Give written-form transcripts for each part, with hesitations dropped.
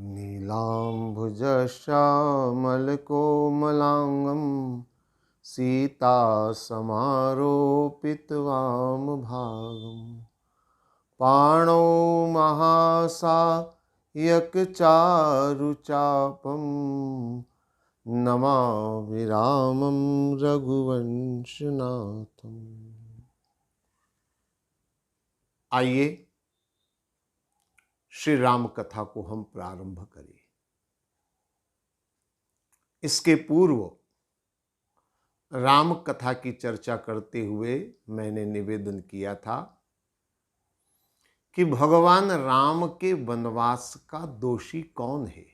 नीलाम्बुजश्यामलकोमलाङ्गं सीतासमारोपितवामभागं पाणौ महासायकचारुचापं नमामि रामं रघुवंशनाथम्। आइए श्री राम कथा को हम प्रारंभ करें। इसके पूर्व राम कथा की चर्चा करते हुए मैंने निवेदन किया था कि भगवान राम के वनवास का दोषी कौन है।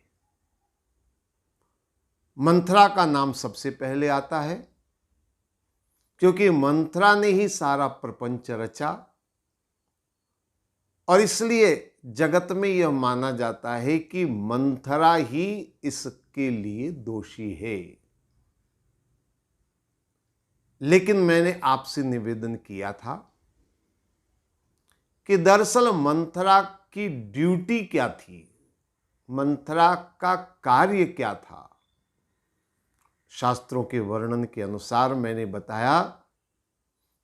मंथरा का नाम सबसे पहले आता है, क्योंकि मंथरा ने ही सारा प्रपंच रचा और इसलिए जगत में यह माना जाता है कि मंथरा ही इसके लिए दोषी है। लेकिन मैंने आपसे निवेदन किया था कि दरअसल मंथरा की ड्यूटी क्या थी, मंथरा का कार्य क्या था। शास्त्रों के वर्णन के अनुसार मैंने बताया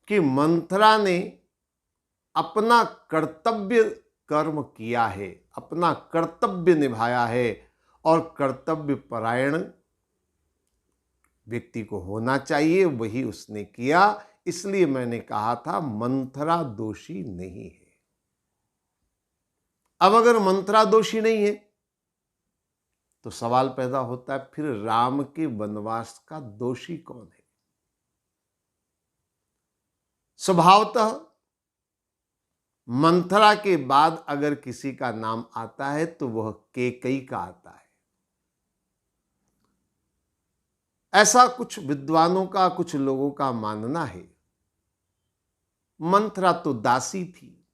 कि मंथरा ने अपना कर्तव्य कर्म किया है, अपना कर्तव्य निभाया है, और कर्तव्य परायण व्यक्ति को होना चाहिए, वही उसने किया। इसलिए मैंने कहा था मंथरा दोषी नहीं है। अब अगर मंथरा दोषी नहीं है तो सवाल पैदा होता है, फिर राम के वनवास का दोषी कौन है। स्वभावतः मंथरा के बाद अगर किसी का नाम आता है तो वह कैकेयी का आता है। ऐसा कुछ विद्वानों का, कुछ लोगों का मानना है। मंथरा तो दासी थी,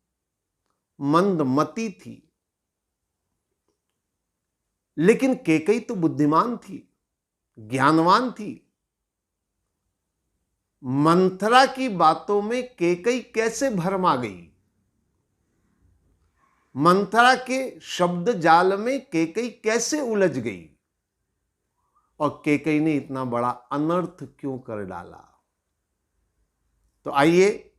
मंदमती थी, लेकिन कैकेयी तो बुद्धिमान थी, ज्ञानवान थी। मंथरा की बातों में कैकेयी कैसे भरमा गई, मंथरा के शब्द जाल में कैकेयी कैसे उलझ गई, और कैकेयी ने इतना बड़ा अनर्थ क्यों कर डाला। तो आइए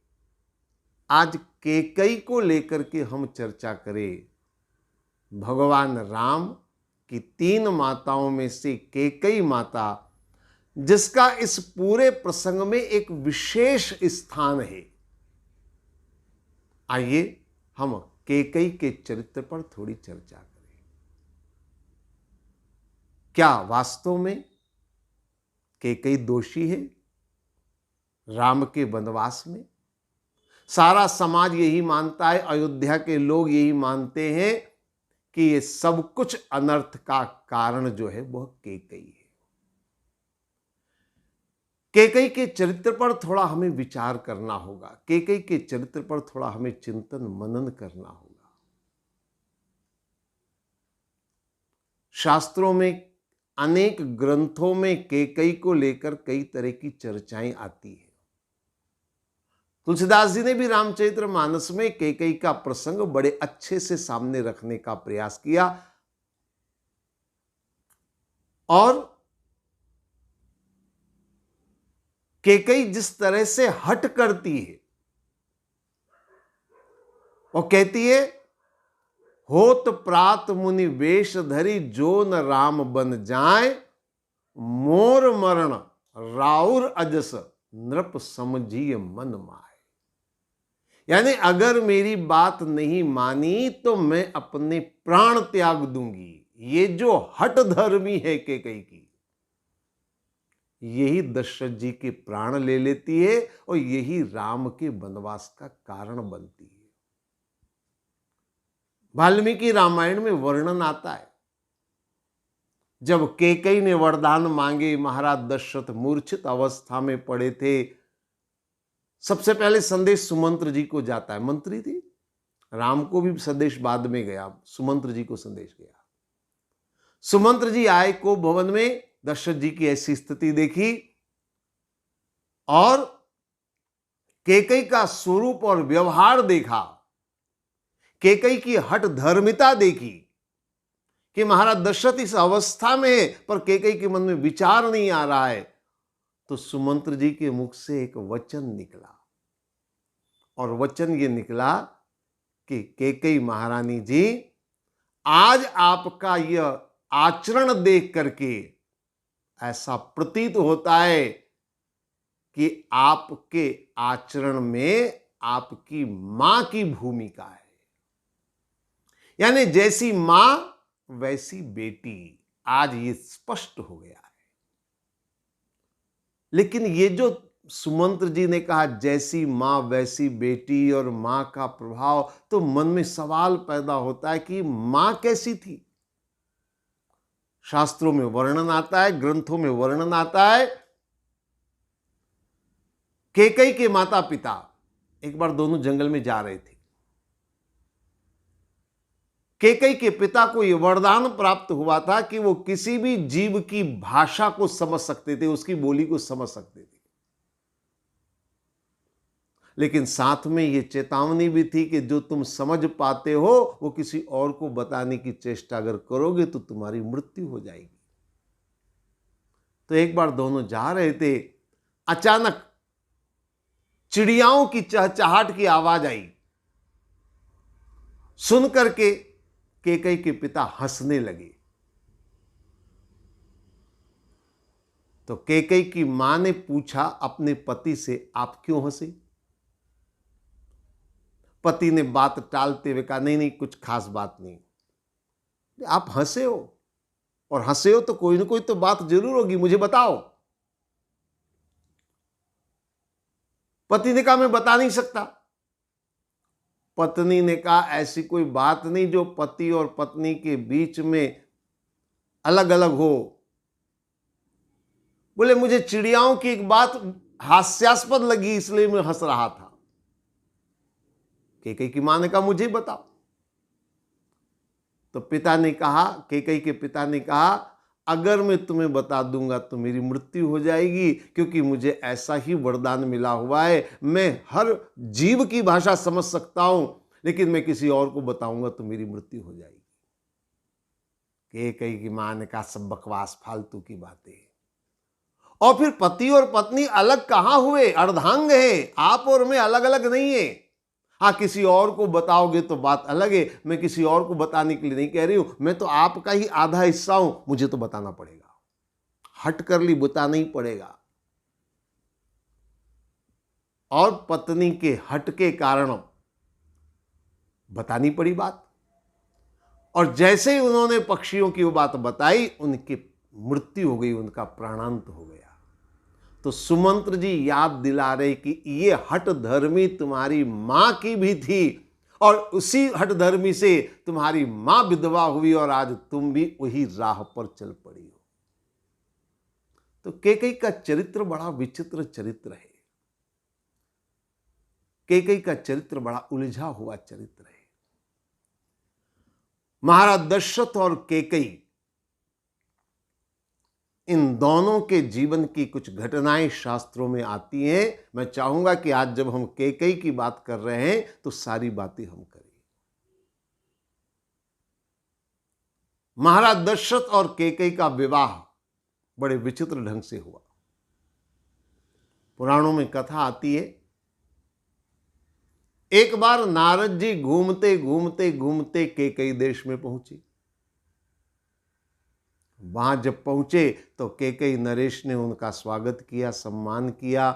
आज कैकेयी को लेकर के हम चर्चा करें। भगवान राम की 3 माताओं में से कैकेयी माता, जिसका इस पूरे प्रसंग में एक विशेष स्थान है। आइए हम कैकेयी के चरित्र पर थोड़ी चर्चा करें। क्या वास्तव में कैकेयी दोषी है राम के वनवास में? सारा समाज यही मानता है, अयोध्या के लोग यही मानते हैं कि ये सब कुछ अनर्थ का कारण जो है वह कैकेयी है। कैकेयी के चरित्र पर थोड़ा हमें विचार करना होगा, कैकेयी के चरित्र पर थोड़ा हमें चिंतन मनन करना होगा। शास्त्रों में, अनेक ग्रंथों में कैकेयी को लेकर कई तरह की चर्चाएं आती है। तुलसीदास जी ने भी रामचरितमानस में कैकेयी का प्रसंग बड़े अच्छे से सामने रखने का प्रयास किया, और कैकेयी जिस तरह से हट करती है, वो कहती है, होत प्रात मुनि वेश धरी जो न राम बन जाए, मोर मरण राउर अजस नृप समझिए मन माए। यानी अगर मेरी बात नहीं मानी तो मैं अपने प्राण त्याग दूंगी। ये जो हट धर्मी है कैकेयी की, यही दशरथ जी के प्राण ले लेती है और यही राम के वनवास का कारण बनती है। वाल्मीकि रामायण में वर्णन आता है, जब कैकेयी ने वरदान मांगे, महाराज दशरथ मूर्छित अवस्था में पड़े थे, सबसे पहले संदेश सुमंत्र जी को जाता है। मंत्री थी, राम को भी संदेश बाद में गया, सुमंत्र जी को संदेश गया। सुमंत्र जी आए को भवन में, दशरथ जी की ऐसी स्थिति देखी और कैकेयी का स्वरूप और व्यवहार देखा, कैकेयी की हठ धर्मिता देखी कि महाराज दशरथ इस अवस्था में है, पर कैकेयी के मन में विचार नहीं आ रहा है, तो सुमंत्र जी के मुख से एक वचन निकला, और वचन ये निकला कि कैकेयी महारानी जी, आज आपका यह आचरण देख करके ऐसा प्रतीत होता है कि आपके आचरण में आपकी मां की भूमिका है। यानी जैसी मां वैसी बेटी, आज ये स्पष्ट हो गया है। लेकिन ये जो सुमंत्र जी ने कहा जैसी मां वैसी बेटी और मां का प्रभाव, तो मन में सवाल पैदा होता है कि मां कैसी थी। शास्त्रों में वर्णन आता है, ग्रंथों में वर्णन आता है, कैकेयी के माता पिता एक बार दोनों जंगल में जा रहे थे। कैकेयी के पिता को यह वरदान प्राप्त हुआ था कि वो किसी भी जीव की भाषा को समझ सकते थे, उसकी बोली को समझ सकते थे। लेकिन साथ में यह चेतावनी भी थी कि जो तुम समझ पाते हो वो किसी और को बताने की चेष्टा अगर करोगे तो तुम्हारी मृत्यु हो जाएगी। तो एक बार दोनों जा रहे थे, अचानक चिड़ियाओं की चहचहाट की आवाज आई। सुन करके कैकेयी के पिता हंसने लगे। तो कैकेयी की मां ने पूछा अपने पति से, आप क्यों हंसे? पति ने बात टालते हुए कहा, नहीं नहीं, कुछ खास बात नहीं। आप हंसे हो, और हंसे हो तो कोई ना कोई तो बात जरूर होगी, मुझे बताओ। पति ने कहा, मैं बता नहीं सकता। पत्नी ने कहा, ऐसी कोई बात नहीं जो पति और पत्नी के बीच में अलग अलग हो। बोले, मुझे चिड़ियाओं की एक बात हास्यास्पद लगी, इसलिए मैं हंस रहा था। कैकेयी की मां ने कहा, मुझे बताओ। तो पिता ने कहा, कैकेयी के पिता ने कहा, अगर मैं तुम्हें बता दूंगा तो मेरी मृत्यु हो जाएगी, क्योंकि मुझे ऐसा ही वरदान मिला हुआ है, मैं हर जीव की भाषा समझ सकता हूं, लेकिन मैं किसी और को बताऊंगा तो मेरी मृत्यु हो जाएगी। कैकेयी की मां ने कहा, सब बकवास, फालतू की बातें। और फिर पति और पत्नी अलग कहां हुए? अर्धांग है, आप और मैं अलग अलग नहीं है। हाँ, किसी और को बताओगे तो बात अलग है, मैं किसी और को बताने के लिए नहीं कह रही हूं, मैं तो आपका ही आधा हिस्सा हूं, मुझे तो बताना पड़ेगा। हट कर ली बताना ही पड़ेगा। और पत्नी के हट के कारण बतानी पड़ी बात, और जैसे ही उन्होंने पक्षियों की वो बात बताई, उनकी मृत्यु हो गई, उनका प्राणांत हो गया। तो सुमंत्र जी याद दिला रहे कि ये हट धर्मी तुम्हारी मां की भी थी, और उसी हट धर्मी से तुम्हारी मां विधवा हुई, और आज तुम भी वही राह पर चल पड़ी हो। तो कैकेयी का चरित्र बड़ा विचित्र चरित्र है। कैकेयी का चरित्र बड़ा उलझा हुआ चरित्र है। महाराज दशरथ और कैकेयी, इन दोनों के जीवन की कुछ घटनाएं शास्त्रों में आती हैं। मैं चाहूंगा कि आज जब हम कैकेयी की बात कर रहे हैं तो सारी बातें हम करें। महाराज दशरथ और कैकेयी का विवाह बड़े विचित्र ढंग से हुआ। पुराणों में कथा आती है, एक बार नारद जी घूमते घूमते घूमते कैकेयी देश में पहुंचे। वहां जब पहुंचे तो कैकेयी नरेश ने उनका स्वागत किया, सम्मान किया,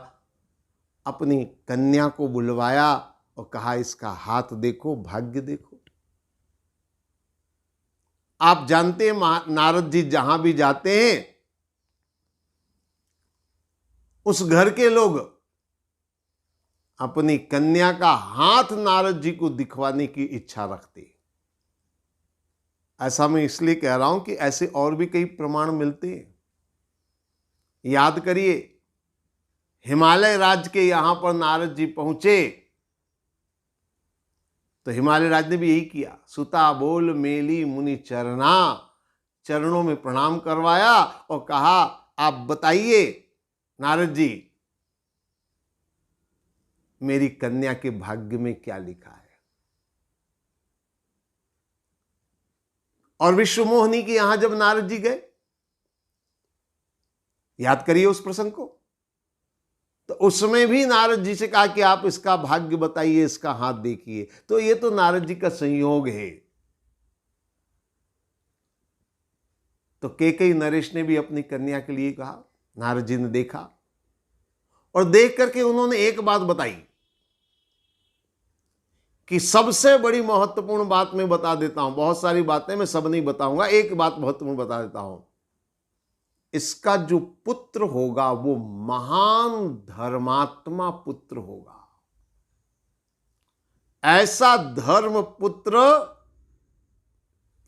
अपनी कन्या को बुलवाया और कहा, इसका हाथ देखो, भाग्य देखो। आप जानते हैं नारद जी जहां भी जाते हैं, उस घर के लोग अपनी कन्या का हाथ नारद जी को दिखवाने की इच्छा रखते। ऐसा मैं इसलिए कह रहा हूं कि ऐसे और भी कई प्रमाण मिलते हैं। याद करिए, हिमालय राज्य के यहां पर नारद जी पहुंचे तो हिमालय राज्य ने भी यही किया। सुता बोल मेली मुनि चरना, चरणों में प्रणाम करवाया और कहा, आप बताइए नारद जी, मेरी कन्या के भाग्य में क्या लिखा है। और विश्व मोहिनी के यहां जब नारद जी गए, याद करिए उस प्रसंग को, तो उसमें भी नारद जी से कहा कि आप इसका भाग्य बताइए, इसका हाथ देखिए। तो ये तो नारद जी का संयोग है। तो कैकेयी नरेश ने भी अपनी कन्या के लिए कहा। नारद जी ने देखा और देख करके उन्होंने एक बात बताई कि सबसे बड़ी महत्वपूर्ण बात मैं बता देता हूं, बहुत सारी बातें मैं सब नहीं बताऊंगा, एक बात महत्वपूर्ण बता देता हूं। इसका जो पुत्र होगा वो महान धर्मात्मा पुत्र होगा। ऐसा धर्म पुत्र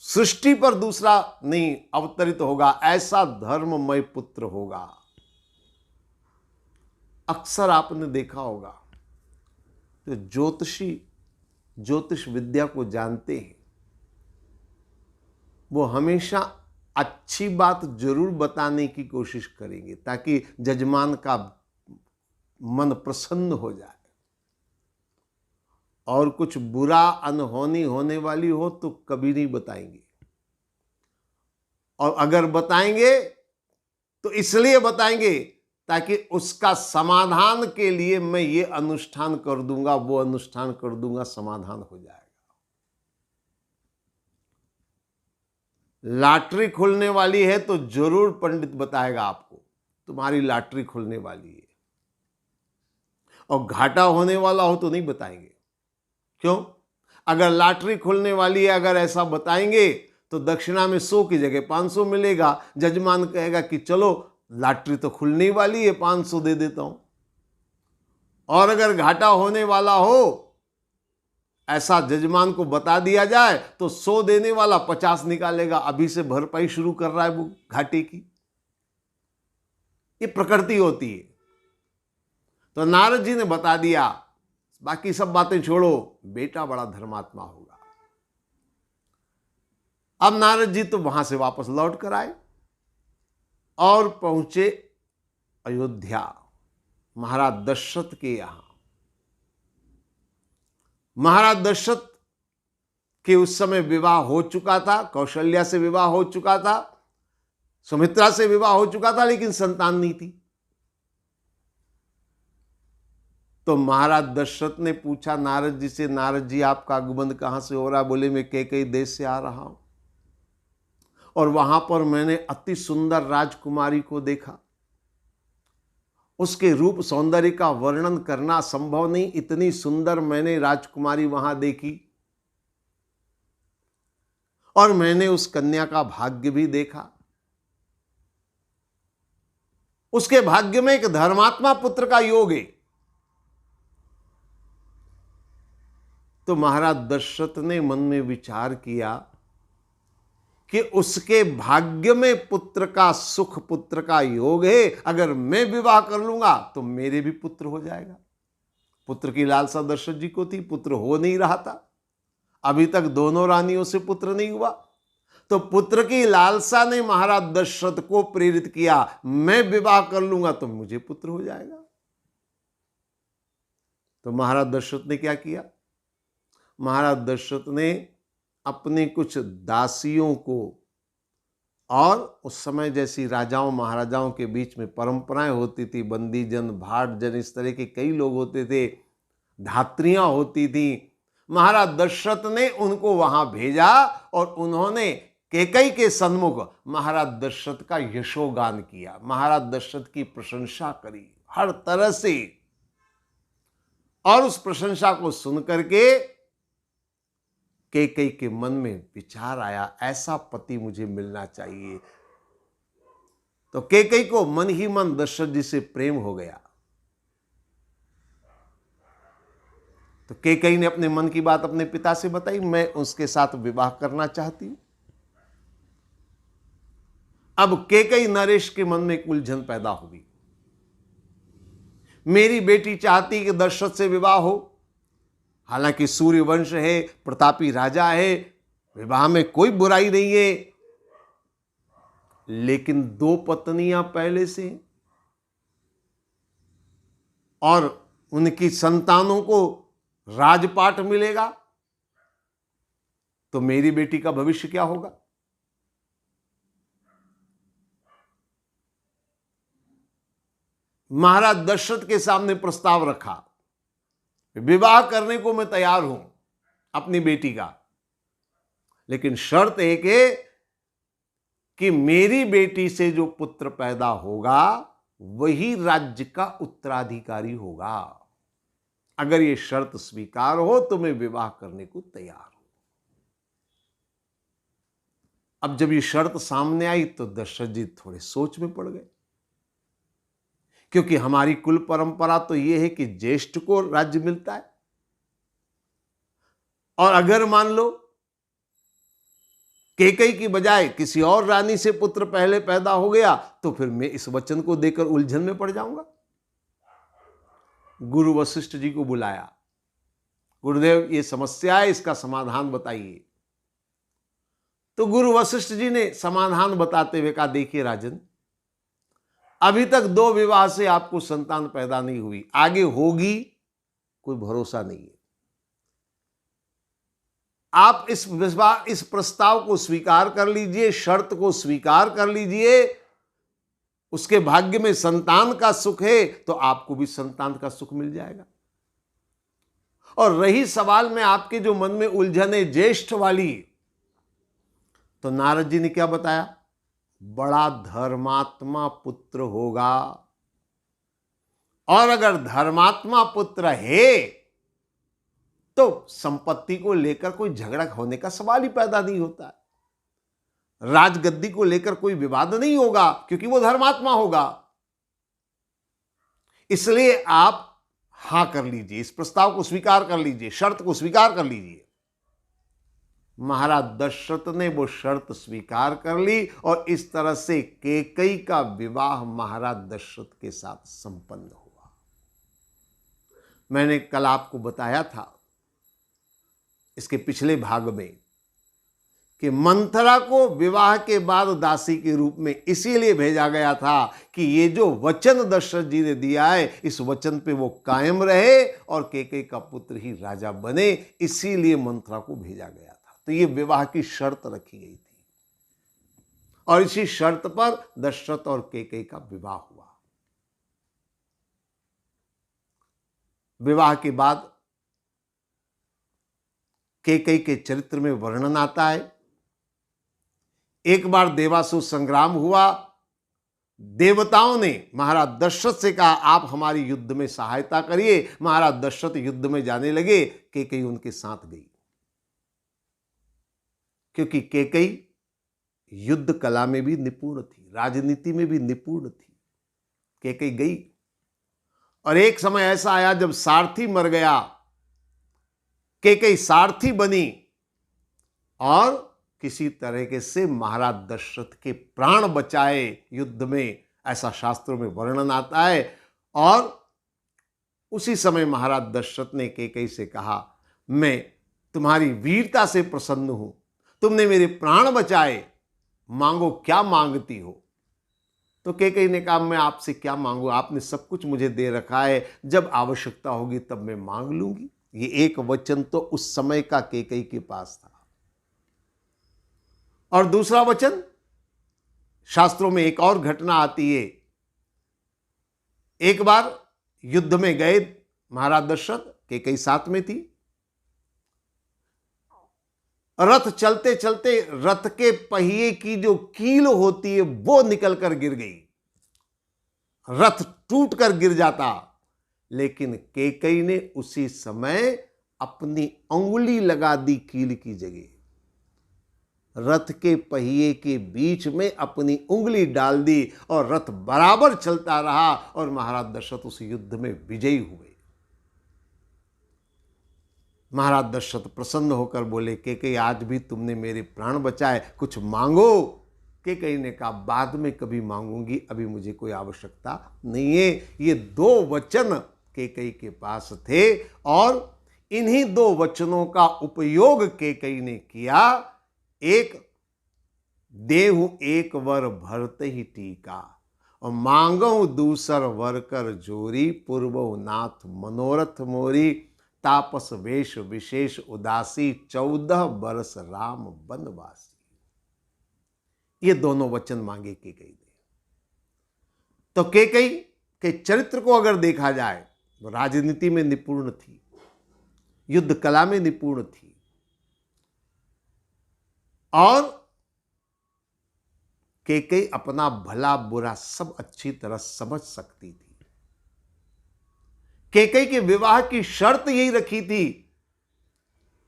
सृष्टि पर दूसरा नहीं अवतरित होगा, ऐसा धर्ममय पुत्र होगा। अक्सर आपने देखा होगा तो ज्योतिषी ज्योतिष विद्या को जानते हैं, वो हमेशा अच्छी बात जरूर बताने की कोशिश करेंगे ताकि जजमान का मन प्रसन्न हो जाए, और कुछ बुरा अनहोनी होने वाली हो तो कभी नहीं बताएंगे। और अगर बताएंगे तो इसलिए बताएंगे ताकि उसका समाधान के लिए मैं ये अनुष्ठान कर दूंगा, वो अनुष्ठान कर दूंगा, समाधान हो जाएगा। लॉटरी खुलने वाली है तो जरूर पंडित बताएगा आपको तुम्हारी लॉटरी खुलने वाली है, और घाटा होने वाला हो तो नहीं बताएंगे। क्यों? अगर लॉटरी खुलने वाली है, अगर ऐसा बताएंगे तो दक्षिणा में 100 की जगह 500 मिलेगा। जजमान कहेगा कि चलो लॉटरी तो खुलने वाली है, 500 दे देता हूं। और अगर घाटा होने वाला हो, ऐसा जजमान को बता दिया जाए तो 100 देने वाला 50 निकालेगा, अभी से भरपाई शुरू कर रहा है वो घाटे की। ये प्रकृति होती है। तो नारद जी ने बता दिया, बाकी सब बातें छोड़ो, बेटा बड़ा धर्मात्मा होगा। अब नारद जी तो वहां से वापस लौट कर आए और पहुंचे अयोध्या, महाराज दशरथ के यहां। महाराज दशरथ के उस समय विवाह हो चुका था, कौशल्या से विवाह हो चुका था, सुमित्रा से विवाह हो चुका था, लेकिन संतान नहीं थी। तो महाराज दशरथ ने पूछा नारद जी से, नारद जी आपका आगमन कहां से हो रहा? बोले मैं कैकेयी देश से आ रहा हूं, और वहां पर मैंने अति सुंदर राजकुमारी को देखा। उसके रूप सौंदर्य का वर्णन करना संभव नहीं, इतनी सुंदर मैंने राजकुमारी वहां देखी। और मैंने उस कन्या का भाग्य भी देखा। उसके भाग्य में एक धर्मात्मा पुत्र का योग है। तो महाराज दशरथ ने मन में विचार किया कि उसके भाग्य में पुत्र का सुख, पुत्र का योग है। अगर मैं विवाह कर लूंगा तो मेरे भी पुत्र हो जाएगा। पुत्र की लालसा दशरथ जी को थी, पुत्र हो नहीं रहा था, अभी तक दोनों रानियों से पुत्र नहीं हुआ। तो पुत्र की लालसा ने महाराज दशरथ को प्रेरित किया, मैं विवाह कर लूंगा तो मुझे पुत्र हो जाएगा। तो महाराज दशरथ ने क्या किया? महाराज दशरथ ने अपने कुछ दासियों को, और उस समय जैसी राजाओं महाराजाओं के बीच में परंपराएं होती थी, बंदी जन, भाट जन, इस तरह के कई लोग होते थे, धात्रियां होती थी, महाराज दशरथ ने उनको वहां भेजा और उन्होंने कैकेयी के सन्मुख महाराज दशरथ का यशोगान किया, महाराज दशरथ की प्रशंसा करी हर तरह से। और उस प्रशंसा को सुन करके कैकेयी के मन में विचार आया, ऐसा पति मुझे मिलना चाहिए। तो कैकेयी को मन ही मन दशरथ जी से प्रेम हो गया। तो कैकेयी ने अपने मन की बात अपने पिता से बताई, मैं उसके साथ विवाह करना चाहती हूं। अब कैकेयी नरेश के मन में एक उलझन पैदा हुई। मेरी बेटी चाहती कि दशरथ से विवाह हो, हालांकि सूर्य वंश है, प्रतापी राजा है, विवाह में कोई बुराई नहीं है, लेकिन 2 पत्नियां पहले से और उनकी संतानों को राजपाट मिलेगा तो मेरी बेटी का भविष्य क्या होगा? महाराज दशरथ के सामने प्रस्ताव रखा, विवाह करने को मैं तैयार हूं अपनी बेटी का, लेकिन शर्त एक है कि मेरी बेटी से जो पुत्र पैदा होगा वही राज्य का उत्तराधिकारी होगा। अगर ये शर्त स्वीकार हो तो मैं विवाह करने को तैयार हूं। अब जब ये शर्त सामने आई तो दशरथ जी थोड़े सोच में पड़ गए, क्योंकि हमारी कुल परंपरा तो यह है कि ज्येष्ठ को राज्य मिलता है, और अगर मान लो कैकेयी की बजाय किसी और रानी से पुत्र पहले पैदा हो गया तो फिर मैं इस वचन को देकर उलझन में पड़ जाऊंगा। गुरु वशिष्ठ जी को बुलाया, गुरुदेव ये समस्या है, इसका समाधान बताइए। तो गुरु वशिष्ठ जी ने समाधान बताते हुए कहा, देखिए राजन, अभी तक 2 विवाह से आपको संतान पैदा नहीं हुई, आगे होगी कोई भरोसा नहीं है। आप इस प्रस्ताव को स्वीकार कर लीजिए, शर्त को स्वीकार कर लीजिए, उसके भाग्य में संतान का सुख है तो आपको भी संतान का सुख मिल जाएगा। और रही सवाल में आपके जो मन में उलझन है ज्येष्ठ वाली, तो नारद जी ने क्या बताया, बड़ा धर्मात्मा पुत्र होगा, और अगर धर्मात्मा पुत्र है तो संपत्ति को लेकर कोई झगड़ा होने का सवाल ही पैदा नहीं होता है, राजगद्दी को लेकर कोई विवाद नहीं होगा, क्योंकि वो धर्मात्मा होगा। इसलिए आप हां कर लीजिए, इस प्रस्ताव को स्वीकार कर लीजिए, शर्त को स्वीकार कर लीजिए। महाराज दशरथ ने वो शर्त स्वीकार कर ली और इस तरह से कैकेयी का विवाह महाराज दशरथ के साथ संपन्न हुआ। मैंने कल आपको बताया था इसके पिछले भाग में कि मंथरा को विवाह के बाद दासी के रूप में इसीलिए भेजा गया था कि ये जो वचन दशरथ जी ने दिया है इस वचन पे वो कायम रहे और कैकेयी का पुत्र ही राजा बने, इसीलिए मंथरा को भेजा गया था। तो ये विवाह की शर्त रखी गई थी और इसी शर्त पर दशरथ और कैकेयी का विवाह हुआ। विवाह के बाद कैकेयी के चरित्र में वर्णन आता है, एक बार देवासुर संग्राम हुआ, देवताओं ने महाराज दशरथ से कहा आप हमारी युद्ध में सहायता करिए। महाराज दशरथ युद्ध में जाने लगे, कैकेयी उनके साथ गई, क्योंकि कैकेयी युद्ध कला में भी निपुण थी, राजनीति में भी निपुण थी। कैकेयी गई और एक समय ऐसा आया जब सारथी मर गया, कैकेयी सारथी बनी और किसी तरीके से महाराज दशरथ के प्राण बचाए युद्ध में, ऐसा शास्त्रों में वर्णन आता है। और उसी समय महाराज दशरथ ने कैकेयी से कहा मैं तुम्हारी वीरता से प्रसन्न हूं, तुमने मेरे प्राण बचाए, मांगो क्या मांगती हो। तो कैकेयी ने कहा मैं आपसे क्या मांगू, आपने सब कुछ मुझे दे रखा है, जब आवश्यकता होगी तब मैं मांग लूंगी। ये एक वचन तो उस समय का कैकेयी के पास था। और दूसरा वचन, शास्त्रों में एक और घटना आती है। एक बार युद्ध में गए महाराज दशरथ, कैकेयी साथ में थी, रथ चलते चलते रथ के पहिए की जो कील होती है वो निकलकर गिर गई, रथ टूटकर गिर जाता। लेकिन कैकेयी ने उसी समय अपनी अंगुली लगा दी कील की जगह, रथ के पहिए के बीच में अपनी उंगली डाल दी और रथ बराबर चलता रहा और महाराज दशरथ उस युद्ध में विजयी हुए। महाराज दशरथ प्रसन्न होकर बोले कैकेयी आज भी तुमने मेरे प्राण बचाए, कुछ मांगो। कैकेयी ने कहा बाद में कभी मांगूंगी, अभी मुझे कोई आवश्यकता नहीं है। ये 2 वचन कैकेयी के पास थे और इन्हीं 2 वचनों का उपयोग कैकेयी ने किया। एक देहु एक वर भरत ही टीका और मांगो दूसर वर कर जोरी, पूर्वो नाथ मनोरथ मोरी, तापस वेश विशेष उदासी, 14 बरस राम बनवासी। ये दोनों वचन मांगे कैकेयी ने। तो कैकेयी के चरित्र को अगर देखा जाए तो राजनीति में निपुण थी, युद्ध कला में निपुण थी और कैकेयी अपना भला बुरा सब अच्छी तरह समझ सकती थी। कैकेयी के विवाह की शर्त यही रखी थी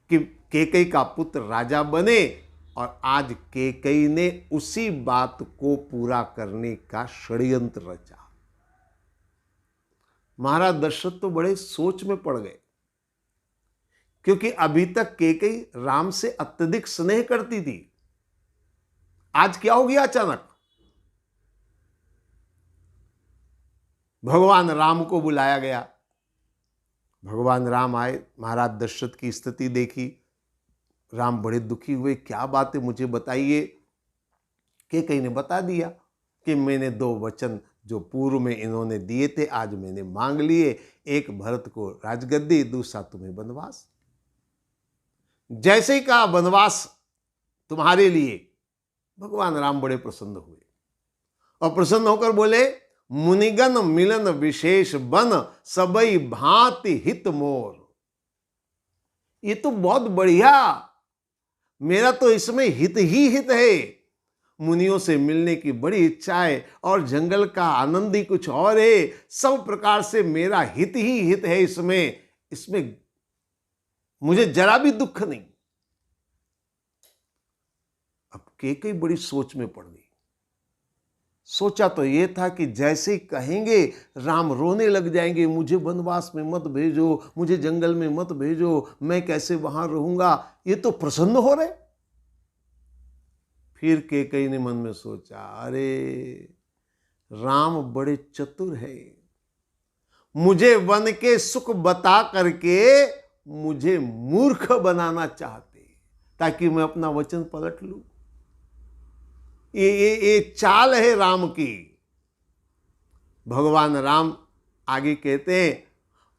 कि कैकेयी का पुत्र राजा बने और आज कैकेयी ने उसी बात को पूरा करने का षड्यंत्र रचा। महाराज दशरथ तो बड़े सोच में पड़ गए, क्योंकि अभी तक कैकेयी राम से अत्यधिक स्नेह करती थी। आज क्या हो गया अचानक? भगवान राम को बुलाया गया। भगवान राम आए, महाराज दशरथ की स्थिति देखी, राम बड़े दुखी हुए। क्या बात है, मुझे बताइए। कैकेयी ने बता दिया कि मैंने 2 वचन जो पूर्व में इन्होंने दिए थे आज मैंने मांग लिए, एक भरत को राजगद्दी, दूसरा तुम्हें वनवास। जैसे ही कहा वनवास तुम्हारे लिए, भगवान राम बड़े प्रसन्न हुए और प्रसन्न होकर बोले, मुनिगण मिलन विशेष बन सबई भांति हित मोर। ये तो बहुत बढ़िया, मेरा तो इसमें हित ही हित है। मुनियों से मिलने की बड़ी इच्छा है और जंगल का आनंद ही कुछ और है। सब प्रकार से मेरा हित ही हित है इसमें मुझे जरा भी दुख नहीं। अब कैकेयी बड़ी सोच में पड़ गई। सोचा तो ये था कि जैसे ही कहेंगे राम रोने लग जाएंगे, मुझे वनवास में मत भेजो, मुझे जंगल में मत भेजो, मैं कैसे वहां रहूंगा। ये तो प्रसन्न हो रहे। फिर कैकेयी ने मन में सोचा, अरे राम बड़े चतुर है, मुझे वन के सुख बता करके मुझे मूर्ख बनाना चाहते ताकि मैं अपना वचन पलट लूं। ये चाल है राम की। भगवान राम आगे कहते हैं,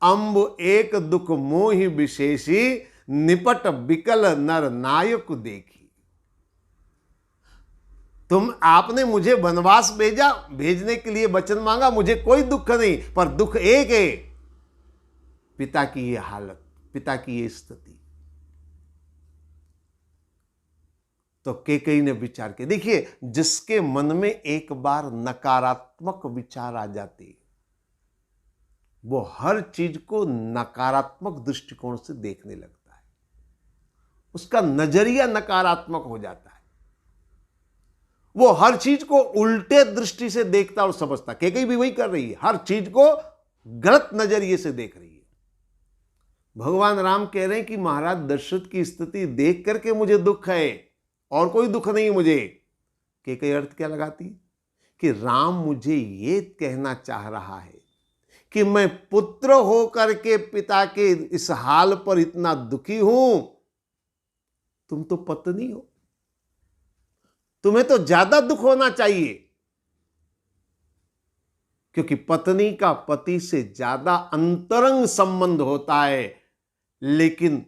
अम्ब एक दुख मोहि विशेषी निपट बिकल नर नायक देखी। आपने मुझे वनवास भेजने के लिए वचन मांगा, मुझे कोई दुख नहीं, पर दुख एक है, पिता की ये हालत, पिता की ये स्थिति। तो कैकेयी ने विचार किया। देखिए, जिसके मन में एक बार नकारात्मक विचार आ जाते, वो हर चीज को नकारात्मक दृष्टिकोण से देखने लगता है, उसका नजरिया नकारात्मक हो जाता है, वो हर चीज को उल्टे दृष्टि से देखता और समझता। कैकेयी भी वही कर रही है, हर चीज को गलत नजरिए से देख रही है। भगवान राम कह रहे हैं कि महाराज दशरथ की स्थिति देख करके मुझे दुख है और कोई दुख नहीं मुझे। कैकेयी अर्थ क्या लगाती कि राम मुझे ये कहना चाह रहा है कि मैं पुत्र होकर के पिता के इस हाल पर इतना दुखी हूं, तुम तो पत्नी हो, तुम्हें तो ज्यादा दुख होना चाहिए, क्योंकि पत्नी का पति से ज्यादा अंतरंग संबंध होता है। लेकिन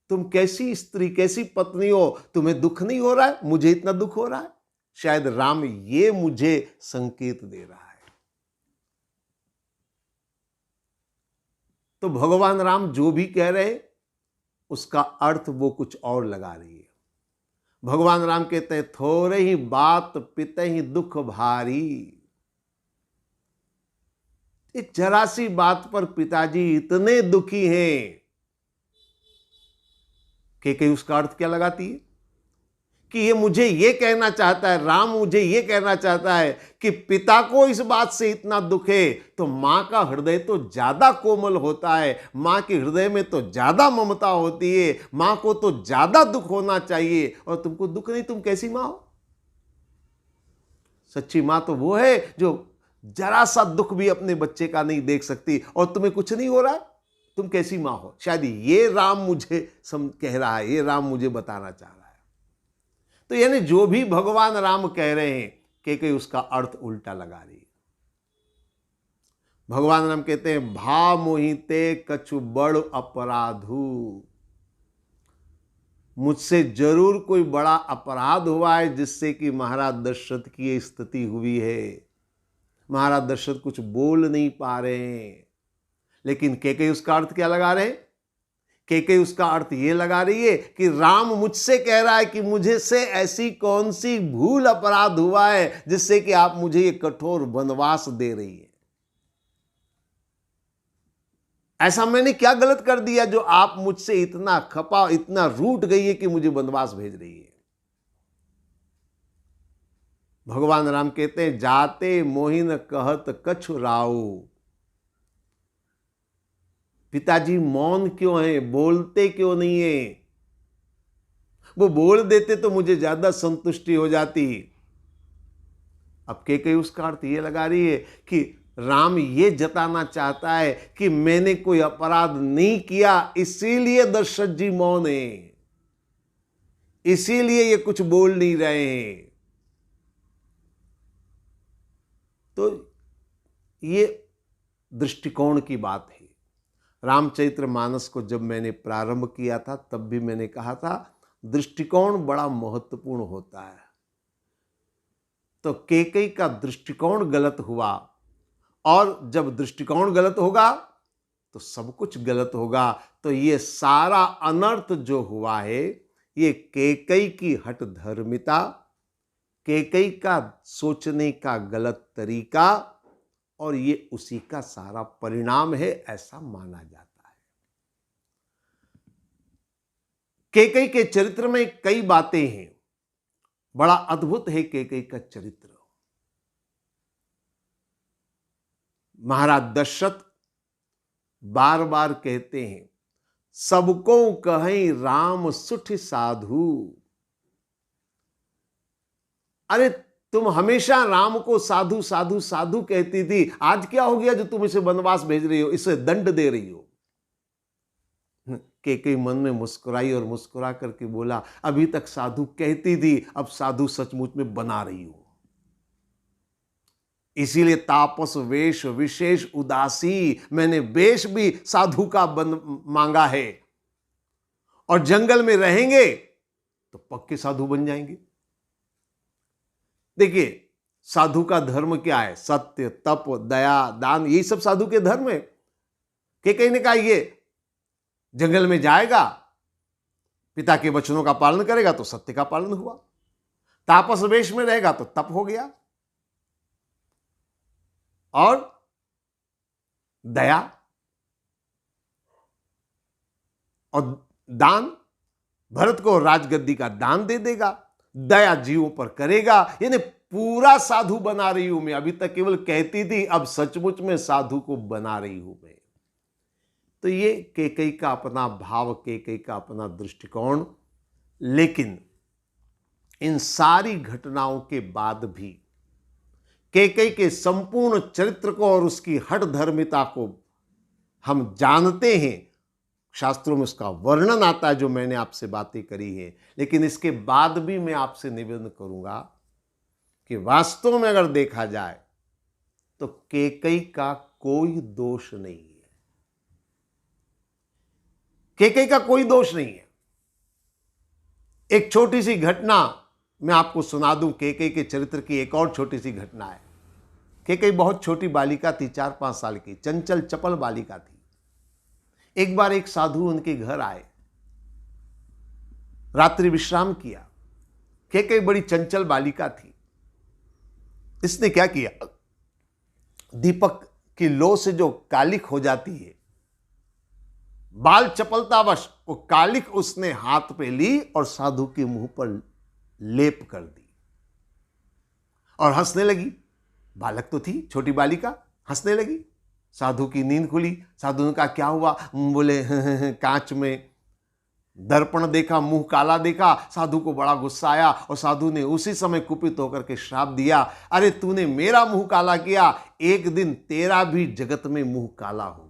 तुम कैसी स्त्री, कैसी पत्नी हो, तुम्हें दुख नहीं हो रहा है, मुझे इतना दुख हो रहा है। शायद राम ये मुझे संकेत दे रहा है। तो भगवान राम जो भी कह रहे उसका अर्थ वो कुछ और लगा रही है। भगवान राम कहते हैं, थोड़े ही बात पिते ही दुख भारी। एक जरा सी बात पर पिताजी इतने दुखी हैं। कैकेयी उसका अर्थ क्या लगाती है कि ये मुझे ये कहना चाहता है, राम मुझे ये कहना चाहता है कि पिता को इस बात से इतना दुख है, तो मां का हृदय तो ज्यादा कोमल होता है, मां के हृदय में तो ज्यादा ममता होती है, मां को तो ज्यादा दुख होना चाहिए, और तुमको दुख नहीं, तुम कैसी मां हो? सच्ची मां तो वो है जो जरा सा दुख भी अपने बच्चे का नहीं देख सकती, और तुम्हें कुछ नहीं हो रहा है, तुम कैसी मां हो? शायद ये राम मुझे कह रहा है, ये राम मुझे बताना चाह रहा है। तो यानी जो भी भगवान राम कह रहे हैं, कैकेयी उसका अर्थ उल्टा लगा रही है। भगवान राम कहते हैं, भा मोहिते कछु बड़ अपराधु। मुझसे जरूर कोई बड़ा अपराध हुआ है जिससे कि महाराज दशरथ की ये स्थिति हुई है। महाराज दशरथ कुछ बोल नहीं पा रहे हैं। लेकिन कैकेयी उसका अर्थ क्या लगा रहे हैं? कैकेयी उसका अर्थ ये लगा रही है कि राम मुझसे कह रहा है कि मुझे से ऐसी कौन सी भूल अपराध हुआ है जिससे कि आप मुझे ये कठोर वनवास दे रही है। ऐसा मैंने क्या गलत कर दिया जो आप मुझसे इतना खपा, इतना रूठ गई है कि मुझे वनवास भेज रही है। भगवान राम कहते हैं, जाते मोहिन कहत कछु राऊ। पिताजी मौन क्यों है, बोलते क्यों नहीं है? वो बोल देते तो मुझे ज्यादा संतुष्टि हो जाती। अब कैकेयी उसका अर्थ ये लगा रही है कि राम ये जताना चाहता है कि मैंने कोई अपराध नहीं किया, इसीलिए दशरथ जी मौन है, इसीलिए ये कुछ बोल नहीं रहे हैं। तो ये दृष्टिकोण की बात है। रामचरितमानस को जब मैंने प्रारंभ किया था तब भी मैंने कहा था दृष्टिकोण बड़ा महत्वपूर्ण होता है। तो कैकेयी का दृष्टिकोण गलत हुआ, और जब दृष्टिकोण गलत होगा तो सब कुछ गलत होगा। तो ये सारा अनर्थ जो हुआ है ये कैकेयी की हठ धर्मिता, कैकेयी का सोचने का गलत तरीका, और ये उसी का सारा परिणाम है, ऐसा माना जाता है। कैकेयी के चरित्र में कई बातें हैं, बड़ा अद्भुत है कैकेयी का चरित्र। महाराज दशरथ बार बार कहते हैं, सबको कहीं राम सुठ साधु। अरे तुम हमेशा राम को साधु साधु साधु कहती थी, आज क्या हो गया जो तुम इसे वनवास भेज रही हो, इसे दंड दे रही हो? कैकेयी मन में मुस्कुराई और मुस्कुरा करके बोला, अभी तक साधु कहती थी, अब साधु सचमुच में बना रही हो। इसीलिए तापस वेश विशेष उदासी, मैंने वेश भी साधु का मांगा है, और जंगल में रहेंगे तो पक्के साधु बन जाएंगे। देखिए साधु का धर्म क्या है? सत्य, तप, दया, दान, यही सब साधु के धर्म है। कैकेयी ने कहा ये जंगल में जाएगा, पिता के वचनों का पालन करेगा तो सत्य का पालन हुआ, तापस वेश में रहेगा तो तप हो गया, और दया और दान, भरत को राजगद्दी का दान दे देगा, दया जीवों पर करेगा, यानी पूरा साधु बना रही हूं मैं। अभी तक केवल कहती थी, अब सचमुच में साधु को बना रही हूं मैं। तो ये कैकेयी का अपना भाव, कैकेयी का अपना दृष्टिकोण। लेकिन इन सारी घटनाओं के बाद भी कैकेयी के संपूर्ण चरित्र को और उसकी हठ धर्मिता को हम जानते हैं, शास्त्रों में उसका वर्णन आता है जो मैंने आपसे बातें करी है। लेकिन इसके बाद भी मैं आपसे निवेदन करूंगा कि वास्तव में अगर देखा जाए तो कैकेयी का कोई दोष नहीं है, कैकेयी का कोई दोष नहीं है। एक छोटी सी घटना मैं आपको सुना दूं, कैकेयी के चरित्र की एक और छोटी सी घटना है। कैकेयी बहुत छोटी बालिका थी, 4-5 साल की, चंचल चपल बालिका थी। एक बार एक साधु उनके घर आए, रात्रि विश्राम किया। कैकेयी बड़ी चंचल बालिका थी। इसने क्या किया, दीपक की लो से जो कालिक हो जाती है, बाल चपलतावश वो कालिक उसने हाथ पे ली और साधु के मुंह पर लेप कर दी और हंसने लगी। बालक तो थी, छोटी बालिका, हंसने लगी। साधु की नींद खुली। साधु ने कहा क्या हुआ? बोले कांच में दर्पण देखा, मुंह काला देखा। साधु को बड़ा गुस्सा आया और साधु ने उसी समय कुपित होकर के श्राप दिया, अरे तूने मेरा मुंह काला किया, एक दिन तेरा भी जगत में मुंह काला होगा।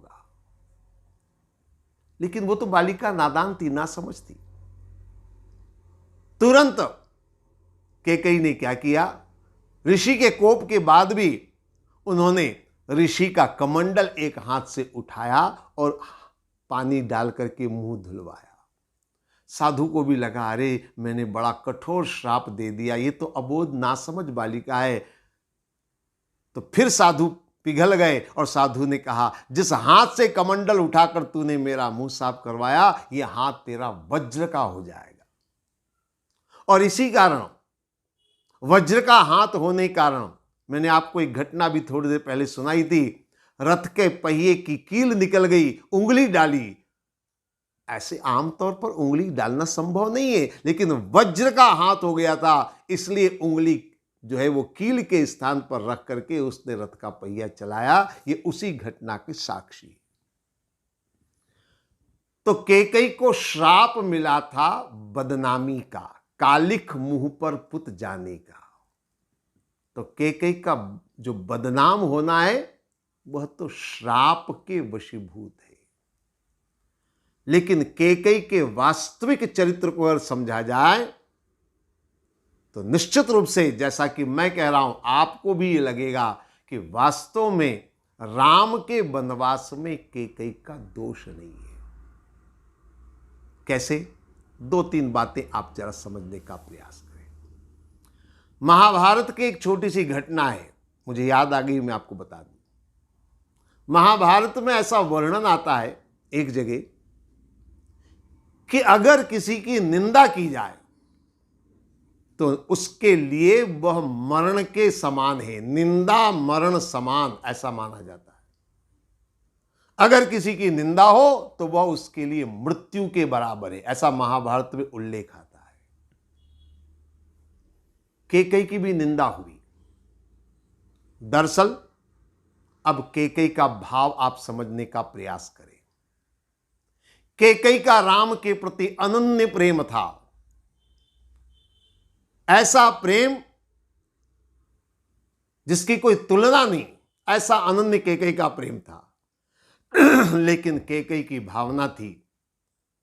लेकिन वो तो बालिका नादान थी, ना समझ थी। तुरंत कैकेयी ने क्या किया, ऋषि के कोप के बाद भी उन्होंने ऋषि का कमंडल एक हाथ से उठाया और पानी डाल करके मुंह धुलवाया। साधु को भी लगा, अरे मैंने बड़ा कठोर श्राप दे दिया, ये तो अबोध नासमझ बालिका है। तो फिर साधु पिघल गए और साधु ने कहा, जिस हाथ से कमंडल उठाकर तूने मेरा मुंह साफ करवाया, यह हाथ तेरा वज्र का हो जाएगा। और इसी कारण, वज्र का हाथ होने के कारण, मैंने आपको एक घटना भी थोड़ी देर पहले सुनाई थी। रथ के पहिए की कील निकल गई, उंगली डाली। ऐसे आमतौर पर उंगली डालना संभव नहीं है, लेकिन वज्र का हाथ हो गया था, इसलिए उंगली जो है वो कील के स्थान पर रख करके उसने रथ का पहिया चलाया। ये उसी घटना के साक्षी। तो कैकेयी को श्राप मिला था बदनामी का, कालिख मुंह पर पुत जाने का। तो कैकेयी का जो बदनाम होना है वह तो श्राप के वशीभूत है। लेकिन कैकेयी के वास्तविक चरित्र को अगर समझा जाए तो निश्चित रूप से, जैसा कि मैं कह रहा हूं, आपको भी ये लगेगा कि वास्तव में राम के वनवास में कैकेयी का दोष नहीं है। कैसे? 2-3 बातें आप जरा समझने का प्रयास करें। महाभारत की एक छोटी सी घटना है, मुझे याद आ गई, मैं आपको बता दूं। महाभारत में ऐसा वर्णन आता है एक जगह कि अगर किसी की निंदा की जाए तो उसके लिए वह मरण के समान है। निंदा मरण समान, ऐसा माना जाता है। अगर किसी की निंदा हो तो वह उसके लिए मृत्यु के बराबर है, ऐसा महाभारत में उल्लेख आता है। कैकेयी की भी निंदा हुई। दरअसल अब कैकेयी का भाव आप समझने का प्रयास करें। कैकेयी का राम के प्रति अनन्य प्रेम था। ऐसा प्रेम जिसकी कोई तुलना नहीं, ऐसा अनन्य कैकेयी का प्रेम था। लेकिन कैकेयी की भावना थी,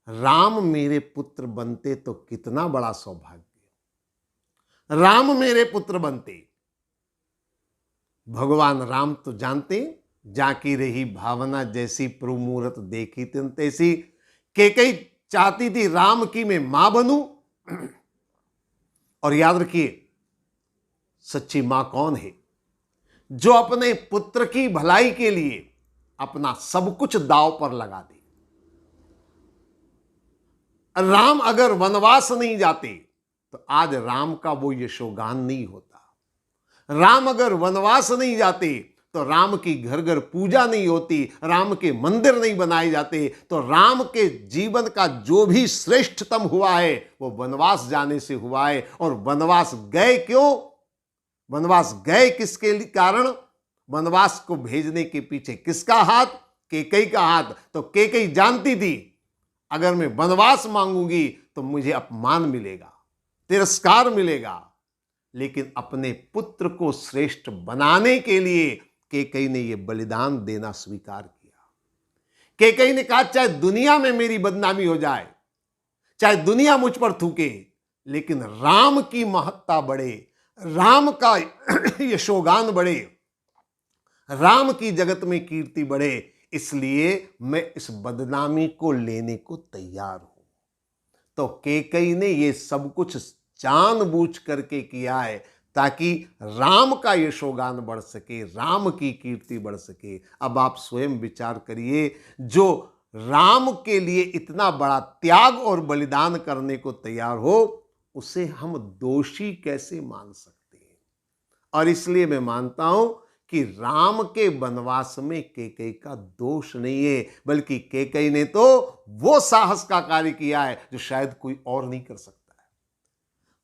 राम मेरे पुत्र बनते तो कितना बड़ा सौभाग्य। राम मेरे पुत्र बनते। भगवान राम तो जानते, जाकी रही भावना जैसी, प्रमुहूर्त देखी तिन तैसी। कैकेयी चाहती थी राम की मैं मां बनूं। और याद रखिए, सच्ची मां कौन है? जो अपने पुत्र की भलाई के लिए अपना सब कुछ दांव पर लगा दे। राम अगर वनवास नहीं जाते तो आज राम का वो यशोगान नहीं होता। राम अगर वनवास नहीं जाते तो राम की घर घर पूजा नहीं होती, राम के मंदिर नहीं बनाए जाते। तो राम के जीवन का जो भी श्रेष्ठतम हुआ है वो वनवास जाने से हुआ है। और वनवास गए क्यों? वनवास गए किसके कारण? वनवास को भेजने के पीछे किसका हाथ? कैकेयी का हाथ। तो कैकेयी जानती थी अगर मैं वनवास मांगूंगी तो मुझे अपमान मिलेगा, तिरस्कार मिलेगा। लेकिन अपने पुत्र को श्रेष्ठ बनाने के लिए कैकेयी ने यह बलिदान देना स्वीकार किया। कैकेयी ने कहा, चाहे दुनिया में मेरी बदनामी हो जाए, चाहे दुनिया मुझ पर थूके, लेकिन राम की महत्ता बढ़े, राम का यशोगान बढ़े, राम की जगत में कीर्ति बढ़े, इसलिए मैं इस बदनामी को लेने को तैयार हूं। तो कैकेयी ने यह सब कुछ जानबूझ करके किया है ताकि राम का यशोगान बढ़ सके, राम की कीर्ति बढ़ सके। अब आप स्वयं विचार करिए, जो राम के लिए इतना बड़ा त्याग और बलिदान करने को तैयार हो, उसे हम दोषी कैसे मान सकते हैं? और इसलिए मैं मानता हूं कि राम के वनवास में कैकेयी का दोष नहीं है, बल्कि कैकेयी ने तो वो साहस का कार्य किया है जो शायद कोई और नहीं कर सकता है।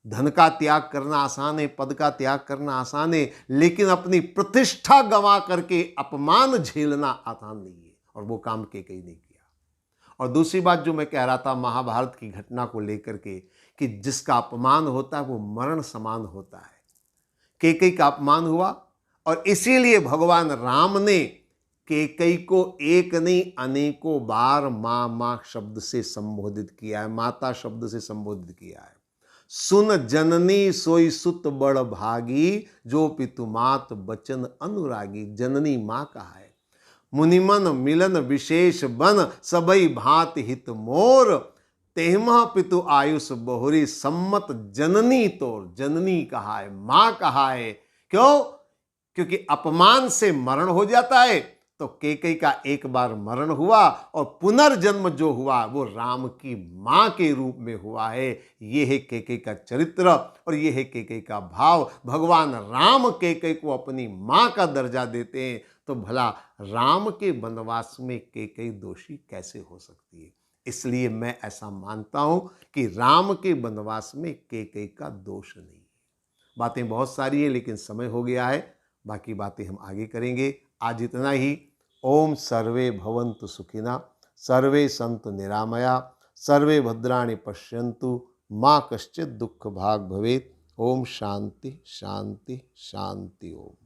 धन का त्याग करना आसान है, पद का त्याग करना आसान है, लेकिन अपनी प्रतिष्ठा गंवा करके अपमान झेलना आसान नहीं है, और वो काम कैकेयी ने किया। और दूसरी बात जो मैं कह रहा था महाभारत की घटना को लेकर के, कि जिसका अपमान होता है वो मरण समान होता है। कैकेयी का अपमान हुआ और इसीलिए भगवान राम ने कैकेयी को एक नहीं अनेकों बार मां मां शब्द से संबोधित किया है, माता शब्द से संबोधित किया है। सुन जननी सोई सुत बड़ भागी, जो पितु मात बचन अनुरागी। जननी मां कहा है। मुनिमन मिलन विशेष बन, सबई भांत हित मोर, तेहमा पितु आयुष बहुरी, सम्मत जननी तोर। जननी कहा है, मां कहा है। क्यों? क्योंकि अपमान से मरण हो जाता है, तो कैकेयी का एक बार मरण हुआ और पुनर्जन्म जो हुआ वो राम की मां के रूप में हुआ है। ये है कैकेयी का चरित्र और ये है कैकेयी का भाव। भगवान राम कैकेयी को अपनी मां का दर्जा देते हैं, तो भला राम के वनवास में कैकेयी दोषी कैसे हो सकती है? इसलिए मैं ऐसा मानता हूं कि राम के वनवास में कैकेयी का दोष नहीं है। बातें बहुत सारी हैं, लेकिन समय हो गया है, बाकी बातें हम आगे करेंगे। आज इतना ही। ओम सर्वे भवन्तु सुखिना, सर्वे सन्तु निरामया, सर्वे भद्राणि पश्यन्तु, माँ कश्चित् दुःख भाग् भवेत्। ओम शांति शांति शांति। ओम।